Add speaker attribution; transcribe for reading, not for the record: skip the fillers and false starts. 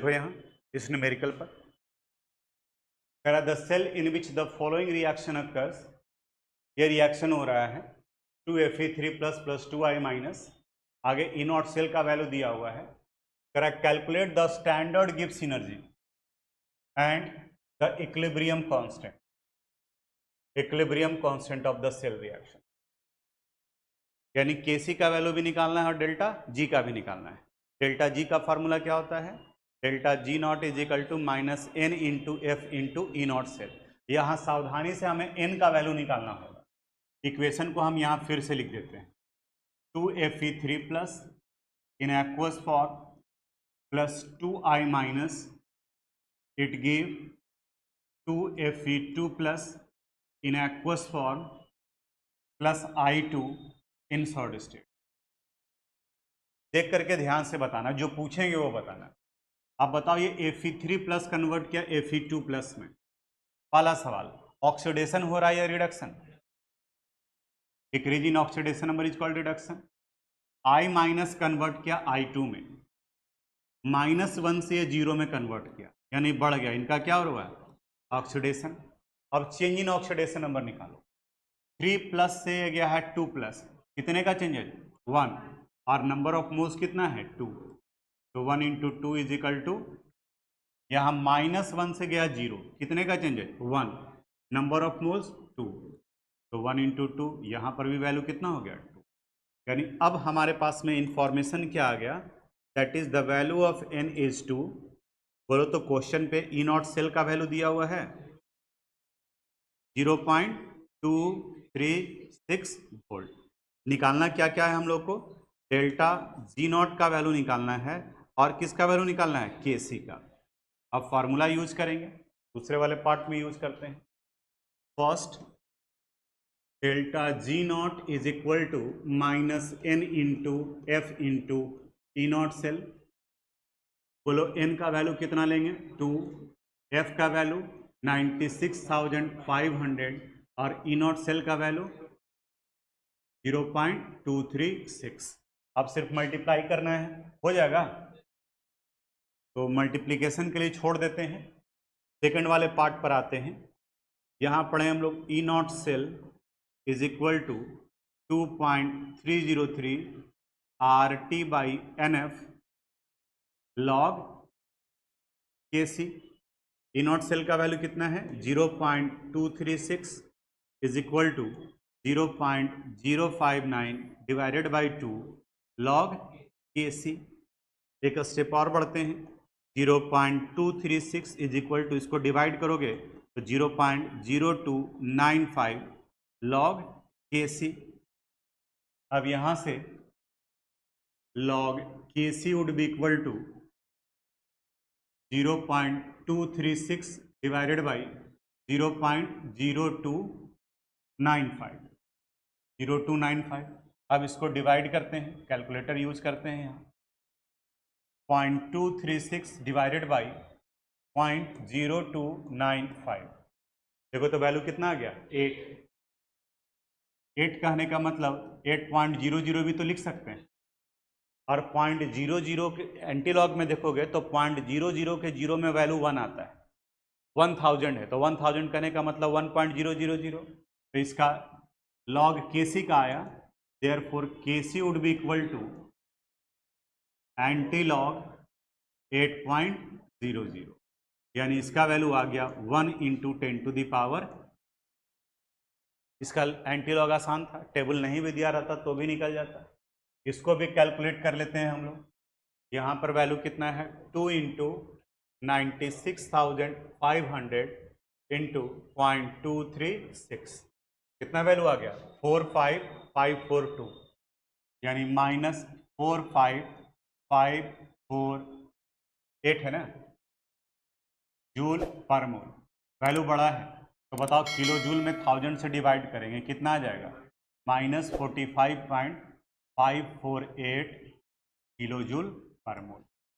Speaker 1: देखो यहाँ इस न्यूमेरिकल पर कह रहा the cell in which the following reaction occurs, ये रिएक्शन हो रहा है 2Fe3 प्लस 2I माइनस, आगे ई नॉट सेल का वैल्यू दिया हुआ है, कह रहा calculate the standard Gibbs energy and the equilibrium constant of the cell reaction. यानी Kc का वैल्यू भी निकालना है और डेल्टा G का भी निकालना है। डेल्टा G का फॉर्मूला क्या होता है? Delta G naught is equal to minus N into F into E naught cell. यहाँ सावधानी से हमें N का वैल्यू निकालना होगा। इक्वेशन को हम यहाँ फिर से लिख देते हैं 2Fe3 plus in aqueous form plus 2I minus it give 2Fe2 plus in aqueous form plus I2 in solid state. देख करके ध्यान से बताना, जो पूछेंगे वो बताना। अब बताओ ये Fe3 प्लस कन्वर्ट किया Fe2 प्लस में, पहला सवाल ऑक्सीडेशन हो रहा है या reduction? Decrease in oxidation number is called reduction. I minus convert किया I2 में, -1 से ये 0 में कन्वर्ट किया यानी बढ़ गया, इनका क्या हो रहा है? ऑक्सीडेशन। अब चेंज इन ऑक्सीडेशन नंबर निकालो। 3 प्लस से गया है 2 प्लस, कितने का चेंज है? 1, और नंबर ऑफ मोल्स कितना है? 2, तो 1 इंटू 2 इज इक्वल टू, यहाँ -1 से गया 0, कितने का चेंज है? 1, नंबर ऑफ मोल्स 2, तो 1 इंटू 2, यहाँ पर भी वैल्यू कितना हो गया? 2। यानी अब हमारे पास में इंफॉर्मेशन क्या आ गया? That is the value of N is 2। बोलो तो क्वेश्चन पे ई नॉट सेल का वैल्यू दिया हुआ है 0.236 वोल्ट। निकालना क्या क्या है हम लोग को? डेल्टा G नॉट का वैल्यू निकालना है और किसका वैल्यू निकालना है? Kc का। अब फार्मूला यूज करेंगे, दूसरे वाले पार्ट में यूज करते हैं। First delta G naught is equal to minus N into F into E naught cell. बोलो N का वैल्यू कितना लेंगे? 2, F का वैल्यू 96,500 और ई नॉट सेल का वैल्यू 0.236। अब सिर्फ मल्टीप्लाई करना है, हो जाएगा। तो मल्टीप्लिकेशन के लिए छोड़ देते हैं, सेकंड वाले पार्ट पर आते हैं। यहाँ पढ़े हम लोग E naught cell is equal to 2.303 RT/NF log Kc। E naught cell का वैल्यू कितना है? 0.236 is equal to 0.059 divided by 2 log Kc। एक स्टेप और बढ़ते हैं, 0.236 इज इक्वल टू, इसको डिवाइड करोगे तो 0.0295 लॉग Kc। अब यहाँ से log Kc would be equal to 0.236 divided by 0.0295। अब इसको डिवाइड करते हैं, कैलकुलेटर यूज करते हैं। यहाँ 0.236 डिवाइडेड बाई 0.0295, देखो तो वैल्यू कितना आ गया? 8 कहने का मतलब 8.00 भी तो लिख सकते हैं, और 0.00 के एंटीलॉग में देखोगे तो 0.00 के 0 में वैल्यू 1 आता है। 1000 है तो 1000 कहने का मतलब 1.000, तो इसका लॉग Kc का आया। Therefore Kc would be equal to antilog 8.00, यानी इसका वैल्यू आ गया 1 इंटू 10⁻। इसका एंटीलॉग आसान था, टेबल नहीं भी दिया रहता तो भी निकल जाता। इसको भी कैलकुलेट कर लेते हैं हम लोग। यहाँ पर वैल्यू कितना है? 2 इंटू 96,500 इंटू 0.236, कितना वैल्यू आ गया? 45542, यानी -45548 है ना जूल पर मोल। वैल्यू बड़ा है तो बताओ किलो जूल में 1000 से डिवाइड करेंगे, कितना आ जाएगा? -45.548 किलो जूल पर मोल।